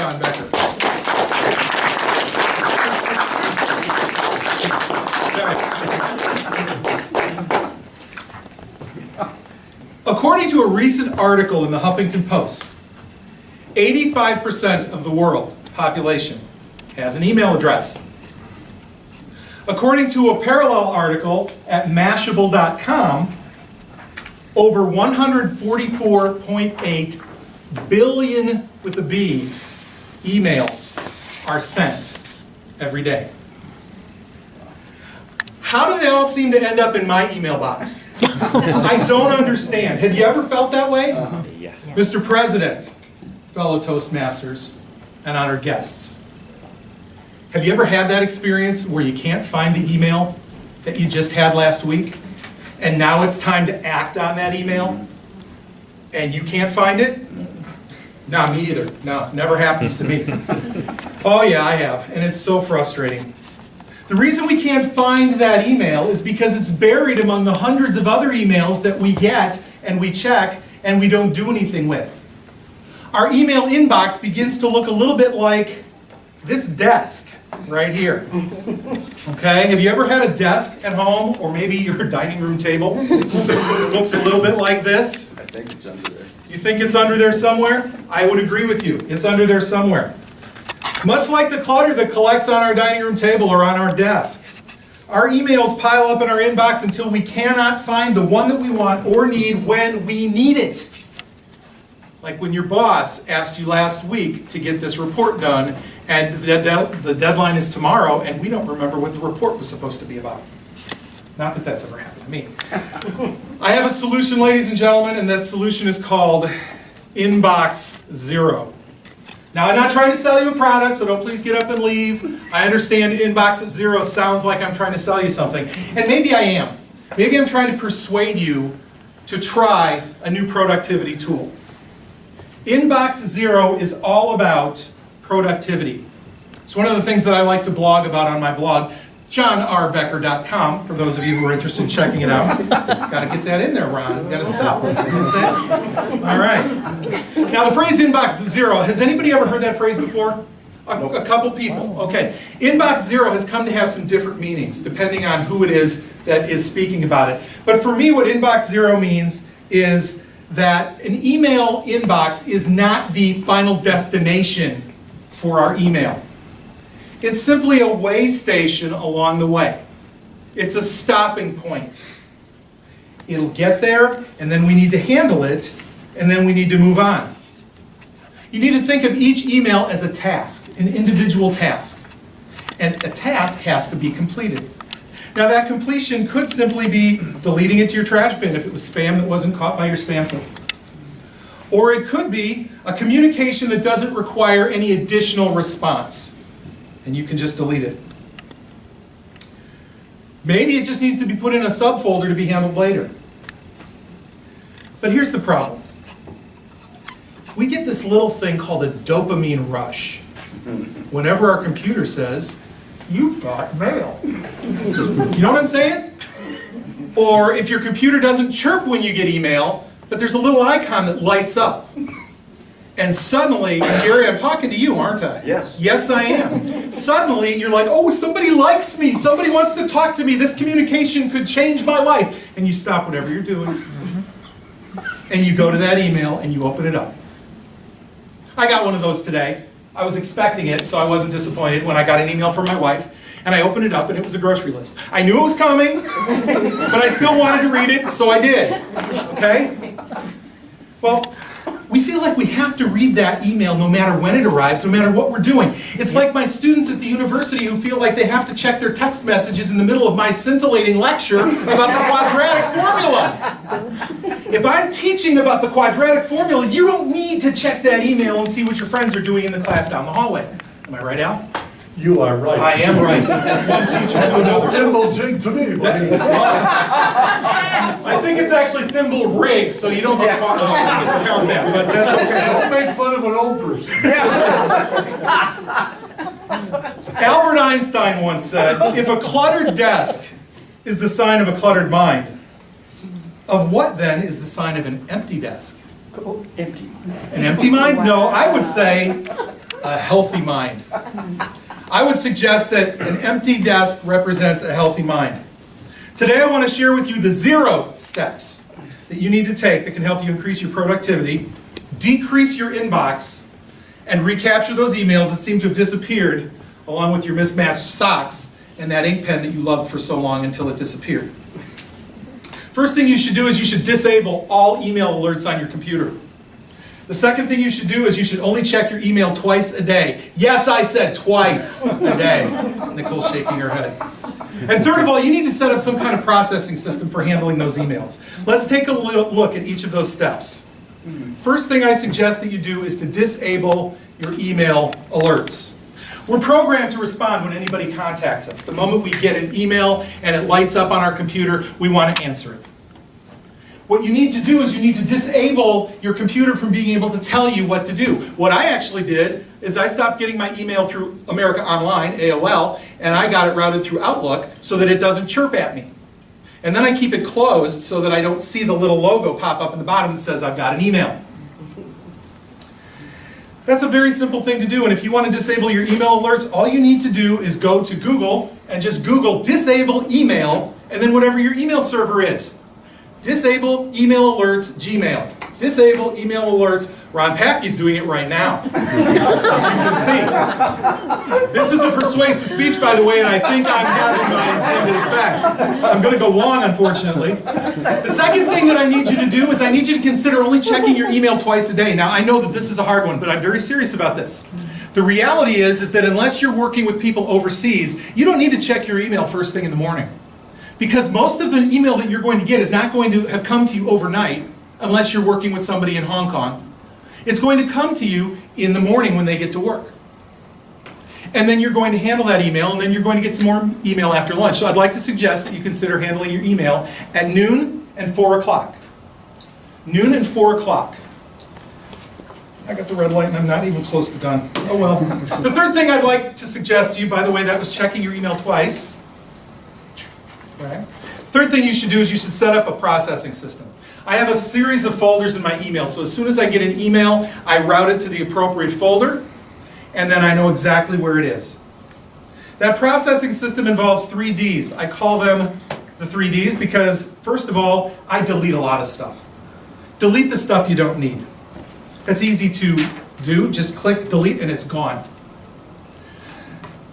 Jon Becker. According to a recent article in the Huffington Post, 85% of the world population has an email address. According to a parallel article at Mashable.com, over 144.8 billion, with a B, emails are sent every day. How do they all seem to end up in my email box? I don't understand. Have you ever felt that way? Yeah. Mr. President, fellow Toastmasters, and honored guests, have you ever had that experience where you can't find the email that you just had last week, and now it's time to act on that email, and you can't find it? No, me either. No, never happens to me. Oh yeah, I have, and it's so frustrating. The reason we can't find that email is because it's buried among the hundreds of other emails that we get and we check and we don't do anything with. Our email inbox begins to look a little bit like this desk right here. Okay, have you ever had a desk at home, or maybe your dining room table? It looks a little bit like this. I think it's under there. You think it's under there somewhere? I would agree with you. It's under there somewhere. Much like the clutter that collects on our dining room table or on our desk, our emails pile up in our inbox until we cannot find the one that we want or need when we need it. Like when your boss asked you last week to get this report done, and the deadline is tomorrow, and we don't remember what the report was supposed to be about. Not that that's ever happened to me. I have a solution, ladies and gentlemen, and that solution is called Inbox Zero. Now, I'm not trying to sell you a product, so don't please get up and leave. I understand Inbox Zero sounds like I'm trying to sell you something, and maybe I am. Maybe I'm trying to persuade you to try a new productivity tool. Inbox Zero is all about productivity. It's one of the things that I like to blog about on my blog, JonRBecker.com, for those of you who are interested in checking it out. Got to get that in there, Ron. Got to sell. You know what I'm saying? All right. Now, the phrase Inbox Zero, has anybody ever heard that phrase before? A couple people. Okay. Inbox Zero has come to have some different meanings, depending on who it is that is speaking about it. But for me, what Inbox Zero means is that an email inbox is not the final destination for our email. It's simply a way station along the way. It's a stopping point. It'll get there, and then we need to handle it, and then we need to move on. You need to think of each email as a task, an individual task. And a task has to be completed. Now that completion could simply be deleting it to your trash bin if it was spam that wasn't caught by your spam filter. Or it could be a communication that doesn't require any additional response, and you can just delete it. Maybe it just needs to be put in a subfolder to be handled later. But here's the problem. We get this little thing called a dopamine rush whenever our computer says, "You got mail." You know what I'm saying? Or if your computer doesn't chirp when you get email, but there's a little icon that lights up. And suddenly, Jerry, I'm talking to you, aren't I? Yes. Yes, I am. Suddenly, you're like, oh, somebody likes me. Somebody wants to talk to me. This communication could change my life. And you stop whatever you're doing. And you go to that email and you open it up. I got one of those today. I was expecting it, so I wasn't disappointed when I got an email from my wife. And I opened it up, and it was a grocery list. I knew it was coming, but I still wanted to read it, so I did. Okay? Well, we feel like we have to read that email no matter when it arrives, no matter what we're doing. It's like my students at the university who feel like they have to check their text messages in the middle of my scintillating lecture about the quadratic formula. If I'm teaching about the quadratic formula, you don't need to check that email and see what your friends are doing in the class down the hallway. Am I right, Al? You are right. I am right. One teacher to another. Thimble jig to me, buddy. I think it's actually thimble rig, so you don't get caught up. You get to count that, but that's okay. Don't make fun of an old person. Albert Einstein once said, if a cluttered desk is the sign of a cluttered mind, of what then is the sign of an empty desk? Empty. An empty mind? No, I would say a healthy mind. I would suggest that an empty desk represents a healthy mind. Today I want to share with you the 0 steps that you need to take that can help you increase your productivity, decrease your inbox, and recapture those emails that seem to have disappeared along with your mismatched socks and that ink pen that you loved for so long until it disappeared. First thing you should do is you should disable all email alerts on your computer. The second thing you should do is you should only check your email twice a day. Yes, I said twice a day. Nicole's shaking her head. And third of all, you need to set up some kind of processing system for handling those emails. Let's take a look at each of those steps. First thing I suggest that you do is to disable your email alerts. We're programmed to respond when anybody contacts us. The moment we get an email and it lights up on our computer, we want to answer it. What you need to do is you need to disable your computer from being able to tell you what to do. What I actually did is I stopped getting my email through America Online, AOL, and I got it routed through Outlook so that it doesn't chirp at me. And then I keep it closed so that I don't see the little logo pop up in the bottom that says I've got an email. That's a very simple thing to do, and if you want to disable your email alerts, all you need to do is go to Google and just Google disable email, and then whatever your email server is. Disable email alerts, Gmail. Disable email alerts. Ron Packey's doing it right now, as you can see. This is a persuasive speech, by the way, and I think I'm having my intended effect. I'm going to go long, unfortunately. The second thing that I need you to do is I need you to consider only checking your email twice a day. Now, I know that this is a hard one, but I'm very serious about this. The reality is that unless you're working with people overseas, you don't need to check your email first thing in the morning. Because most of the email that you're going to get is not going to have come to you overnight unless you're working with somebody in Hong Kong. It's going to come to you in the morning when they get to work. And then you're going to handle that email, and then you're going to get some more email after lunch. So I'd like to suggest that you consider handling your email at noon and 4 o'clock. Noon and 4 o'clock. I got the red light and I'm not even close to done. Oh well. The third thing I'd like to suggest to you, by the way, that was checking your email twice. Okay. Third thing you should do is you should set up a processing system. I have a series of folders in my email, so as soon as I get an email, I route it to the appropriate folder, and then I know exactly where it is. That processing system involves 3 Ds. I call them the 3 Ds because, first of all, I delete a lot of stuff. Delete the stuff you don't need. That's easy to do. Just click delete and it's gone.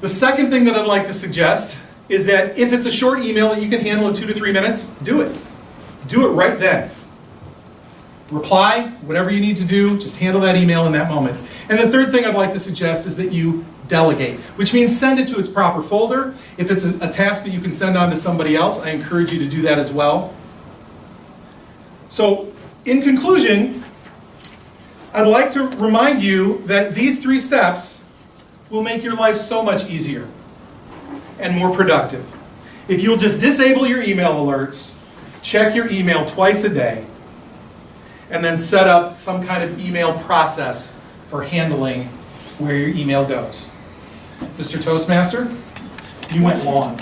The second thing that I'd like to suggest is that if it's a short email that you can handle in 2 to 3 minutes, do it. Do it right then. Reply, whatever you need to do, just handle that email in that moment. And the third thing I'd like to suggest is that you delegate, which means send it to its proper folder. If it's a task that you can send on to somebody else, I encourage you to do that as well. So, in conclusion, I'd like to remind you that these 3 steps will make your life so much easier and more productive. If you'll just disable your email alerts, check your email twice a day, and then set up some kind of email process for handling where your email goes. Mr. Toastmaster, you went long.